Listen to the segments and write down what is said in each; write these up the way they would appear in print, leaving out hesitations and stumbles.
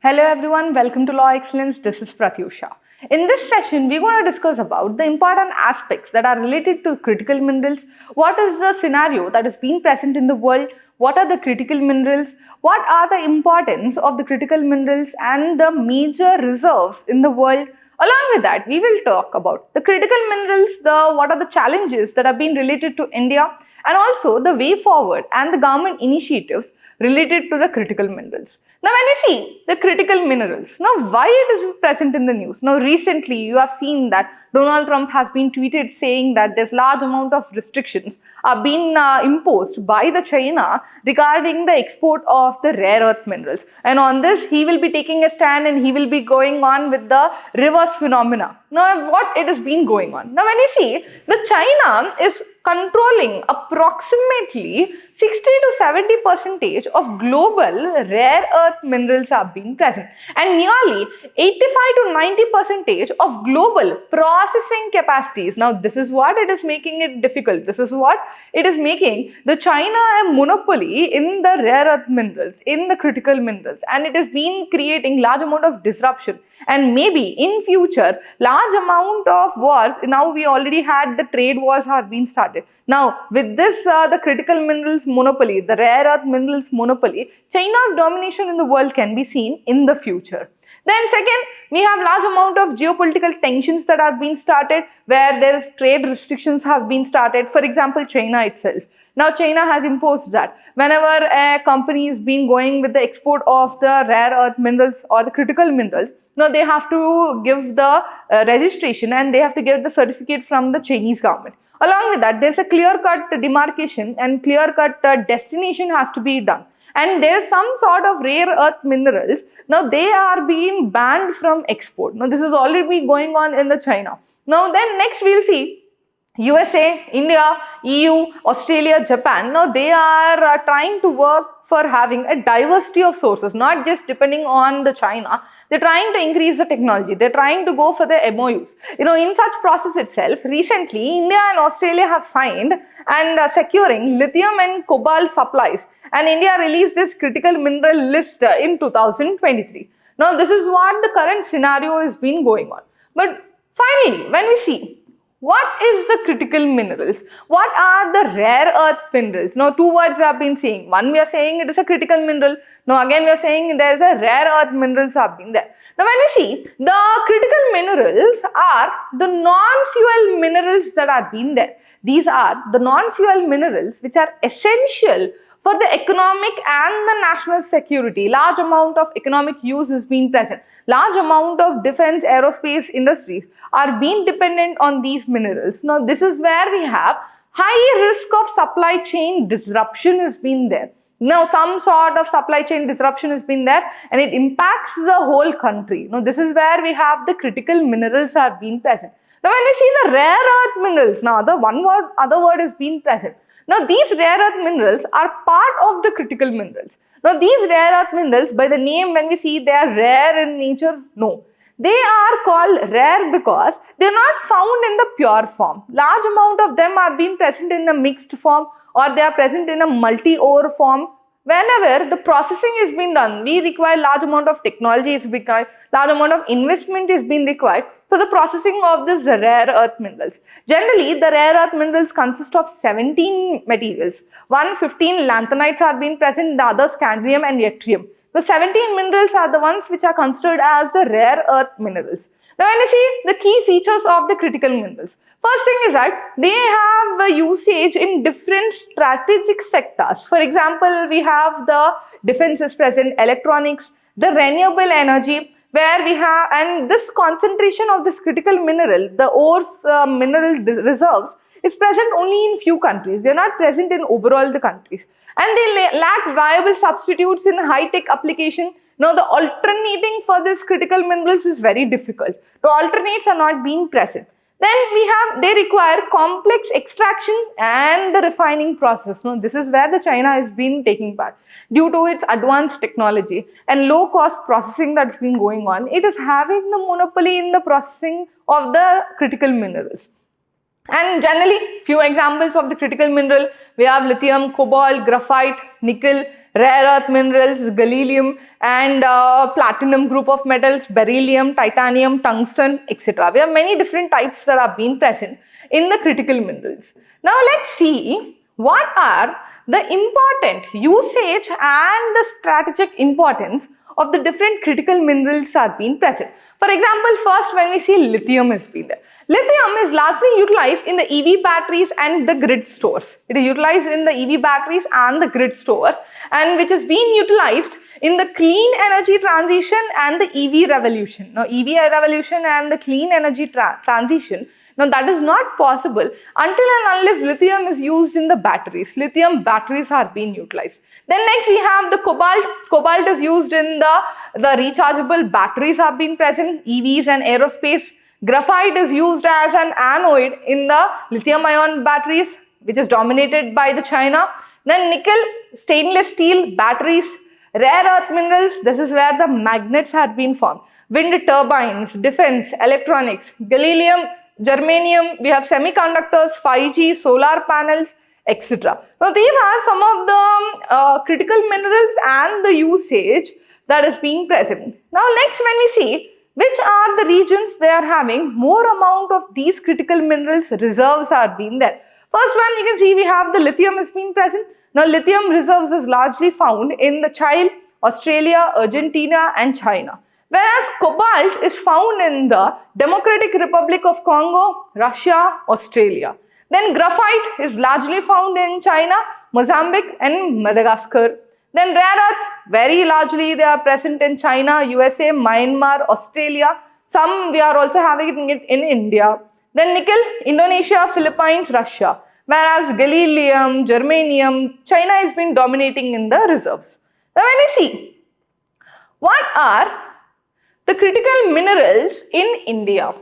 Hello everyone, welcome to Law Excellence. This is Prathyusha. In this session, we're going to discuss about the important aspects that are related to critical minerals. What is the scenario that is being present in the world? What are the critical minerals? What are the importance of the critical minerals and the major reserves in the world? Along with that, we will talk about the critical minerals, what are the challenges that have been related to India, and also the way forward and the government initiatives related to the critical minerals. Now, when you see the critical minerals, now why it is present in the news? Now, recently you have seen that Donald Trump has been tweeted saying that there's large amount of restrictions are being imposed by the China regarding the export of the rare earth minerals. And on this, he will be taking a stand and he will be going on with the reverse phenomena. Now, what it has been going on? Now, when you see the China is controlling approximately 60 to 70% of global rare earth minerals are being present, and nearly 85 to 90% of global processing capacities. Now, this is what it is making it difficult. This is what it is making the China a monopoly in the rare earth minerals, in the critical minerals, and it has been creating large amount of disruption. And maybe in future, large amount of wars. Now we already had the trade wars have been started. Now with this, the critical minerals monopoly, the rare earth minerals monopoly, China's domination in the world can be seen in the future. Then second, we have large amount of geopolitical tensions that have been started, where there is trade restrictions have been started. For example, China itself. Now China has imposed that whenever a company is been going with the export of the rare earth minerals or the critical minerals, now they have to give the registration and they have to get the certificate from the Chinese government. Along with that, there's a clear-cut demarcation and clear-cut destination has to be done. And there's some sort of rare earth minerals. Now they are being banned from export. Now this is already going on in the China. Now then next we'll see USA, India, EU, Australia, Japan. Now they are trying to work for having a diversity of sources, not just depending on the China. They're trying to increase the technology. They're trying to go for the MOUs. In such process itself, recently India and Australia have signed and securing lithium and cobalt supplies. And India released this critical mineral list in 2023. Now this is what the current scenario has been going on. But finally, when we see what is the critical minerals? What are the rare earth minerals? Now, two words we have been saying. One, we are saying it is a critical mineral. Now, again, we are saying there is a rare earth minerals have been there. Now, when we see the critical minerals are the non-fuel minerals that are being there. These are the non-fuel minerals which are essential for the economic and the national security. Large amount of economic use is being present. Large amount of defense aerospace industries are being dependent on these minerals. Now this is where we have high risk of supply chain disruption has been there. Now some sort of supply chain disruption has been there and it impacts the whole country. Now this is where we have the critical minerals are being present. Now when we see the rare earth minerals, now the other word is being present. Now these rare earth minerals are part of the critical minerals. Now these rare earth minerals, by the name when we see they are rare in nature, no. They are called rare because they are not found in the pure form. Large amount of them are being present in the mixed form or they are present in a multi-ore form. Whenever the processing is being done, we require large amount of technology is required, large amount of investment is being required for the processing of these rare earth minerals. Generally, the rare earth minerals consist of 17 materials. 15 lanthanides are being present, the others scandium and yttrium. The 17 minerals are the ones which are considered as the rare earth minerals. Now, when you see the key features of the critical minerals, first thing is that they have a usage in different strategic sectors. For example, we have the defense is present, electronics, the renewable energy, where we have, and this concentration of this critical mineral, the ore's mineral reserves, is present only in few countries. They are not present in overall the countries. And they lack viable substitutes in high-tech application. Now, the alternating for this critical minerals is very difficult. The alternates are not being present. Then they require complex extraction and the refining process. Now, this is where the China has been taking part. Due to its advanced technology and low cost processing that's been going on, it is having the monopoly in the processing of the critical minerals. And generally, few examples of the critical mineral, we have lithium, cobalt, graphite, nickel, rare earth minerals, gallium, and platinum group of metals, beryllium, titanium, tungsten, etc. We have many different types that are being present in the critical minerals. Now let's see what are the important usage and the strategic importance of the different critical minerals are being present. For example, first when we see lithium has been there. Lithium is largely utilized in the EV batteries and the grid stores. It is utilized in the EV batteries and the grid stores, and which is being utilized in the clean energy transition and the EV revolution. Now, EV revolution and the clean energy transition, now that is not possible until and unless lithium is used in the batteries. Lithium batteries are being utilized. Then next we have the cobalt. Cobalt is used in the rechargeable batteries have been present, EVs and aerospace. Graphite is used as an anode in the lithium-ion batteries, which is dominated by the China. Then nickel, stainless steel, batteries, rare earth minerals, this is where the magnets have been formed. Wind turbines, defense, electronics, gallium, germanium, we have semiconductors, 5G, solar panels, etc. So these are some of the critical minerals and the usage that is being present. Now next when we see which are the regions they are having more amount of these critical minerals reserves are being there. First one you can see we have the lithium is being present. Now lithium reserves is largely found in the Chile, Australia, Argentina and China. Whereas cobalt is found in the Democratic Republic of Congo, Russia, Australia. Then graphite is largely found in China, Mozambique and Madagascar. Then rare earth, very largely they are present in China, USA, Myanmar, Australia. Some we are also having it in India. Then nickel, Indonesia, Philippines, Russia. Whereas gallium, germanium, China has been dominating in the reserves. Now when we see what are the critical minerals in India.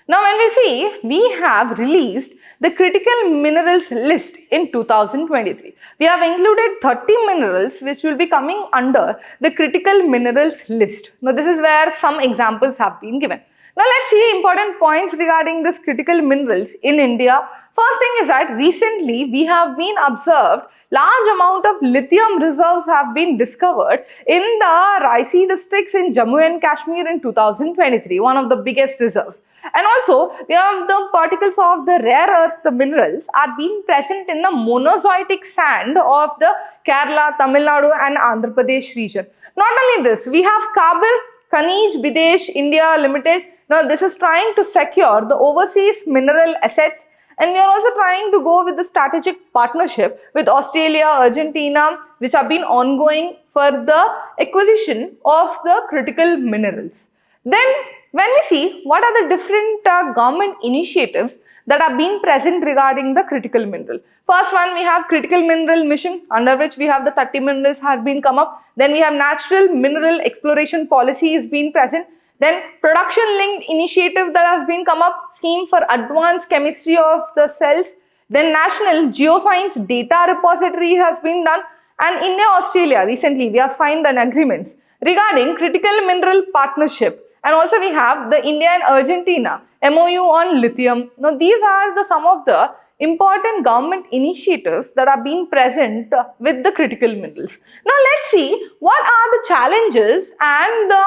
Now when we see, we have released the critical minerals list in 2023. We have included 30 minerals which will be coming under the critical minerals list. Now this is where some examples have been given. Now let's see important points regarding this critical minerals in India. First thing is that recently we have been observed large amount of lithium reserves have been discovered in the Raisi districts in Jammu and Kashmir in 2023, one of the biggest reserves. And also we have the particles of the rare earth minerals are being present in the monozoic sand of the Kerala, Tamil Nadu and Andhra Pradesh region. Not only this, we have Kabul, Khanij Bidesh India Limited. Now this is trying to secure the overseas mineral assets, and we are also trying to go with the strategic partnership with Australia, Argentina, which have been ongoing for the acquisition of the critical minerals. Then when we see what are the different government initiatives that are being present regarding the critical mineral. First one, we have critical mineral mission, under which we have the 30 minerals have been come up. Then we have natural mineral exploration policy is being present. Then production linked initiative that has been come up, scheme for advanced chemistry of the cells. Then national geoscience data repository has been done. And India, Australia, recently we have signed an agreements regarding critical mineral partnership. And also we have the India and Argentina MOU on lithium. Now these are some of the important government initiatives that are being present with the critical minerals. Now let's see what are the challenges and the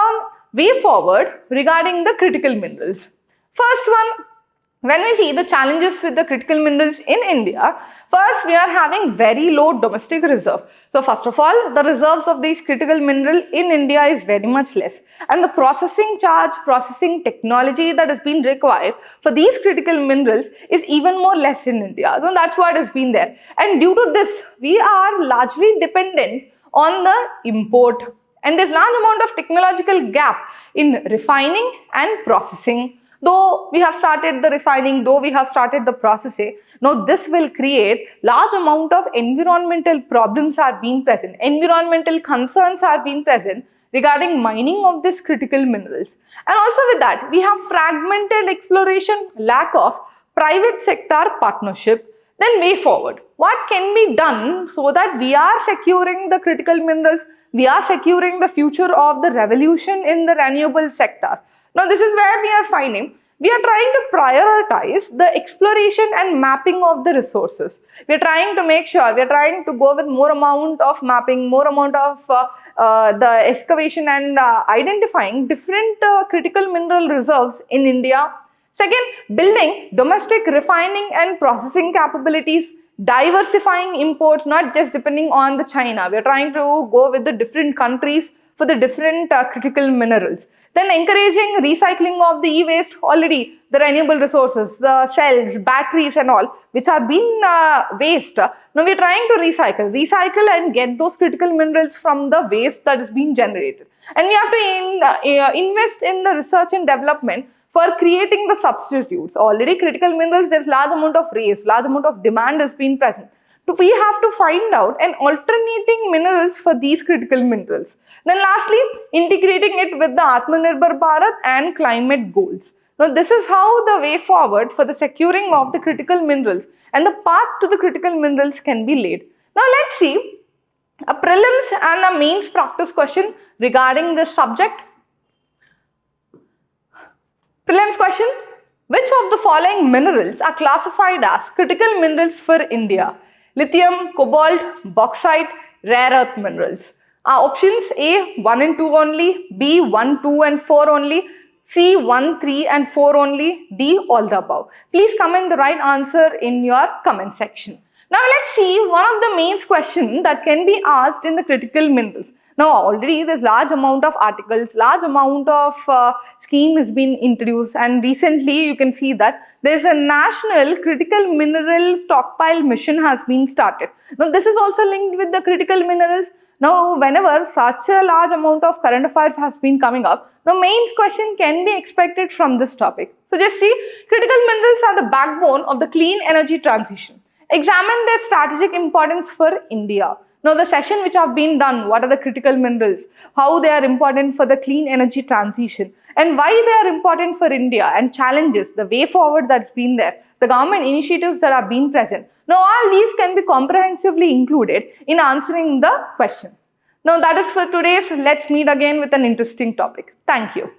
way forward regarding the critical minerals. First one, when we see the challenges with the critical minerals in India, first we are having very low domestic reserve. So first of all, the reserves of these critical mineral in India is very much less, and the processing charge, processing technology that has been required for these critical minerals is even more less in India. So that's what has been there, and due to this we are largely dependent on the import. And there's large amount of technological gap in refining and processing. Though we have started the refining, though we have started the processing, now this will create large amount of environmental problems are being present. Environmental concerns are being present regarding mining of these critical minerals. And also with that, we have fragmented exploration, lack of private sector partnership. Then way forward, what can be done so that we are securing the critical minerals, we are securing the future of the revolution in the renewable sector. Now this is where we are finding we are trying to prioritize the exploration and mapping of the resources. We are trying to make sure, we are trying to go with more amount of mapping, more amount of the excavation and identifying different critical mineral reserves in India. Second, building domestic refining and processing capabilities, diversifying imports, not just depending on the China. We are trying to go with the different countries for the different critical minerals. Then encouraging recycling of the e-waste, already the renewable resources, cells, batteries and all, which are being waste. Now we are trying to recycle and get those critical minerals from the waste that is being generated. And we have to invest in the research and development for creating the substitutes. Already critical minerals, there's large amount of race, large amount of demand has been present. So we have to find out an alternating minerals for these critical minerals. Then lastly, integrating it with the Atmanirbhar Bharat and climate goals. Now this is how the way forward for the securing of the critical minerals and the path to the critical minerals can be laid. Now let's see a prelims and a mains practice question regarding this subject. Prelims question: which of the following minerals are classified as critical minerals for India? Lithium, cobalt, bauxite, rare earth minerals. Options: A, 1 and 2 only, B, 1, 2 and 4 only, C, 1, 3 and 4 only, D, all the above. Please comment the right answer in your comment section. Now let's see one of the main questions that can be asked in the critical minerals. Now already there's large amount of articles, large amount of scheme has been introduced, and recently you can see that there's a national critical mineral stockpile mission has been started. Now this is also linked with the critical minerals. Now whenever such a large amount of current affairs has been coming up, the mains question can be expected from this topic. So just see, critical minerals are the backbone of the clean energy transition. Examine their strategic importance for India. Now the session which have been done, what are the critical minerals, how they are important for the clean energy transition, and why they are important for India, and challenges, the way forward that's been there, the government initiatives that have been present. Now all these can be comprehensively included in answering the question. Now that is for today's. Let's meet again with an interesting topic. Thank you.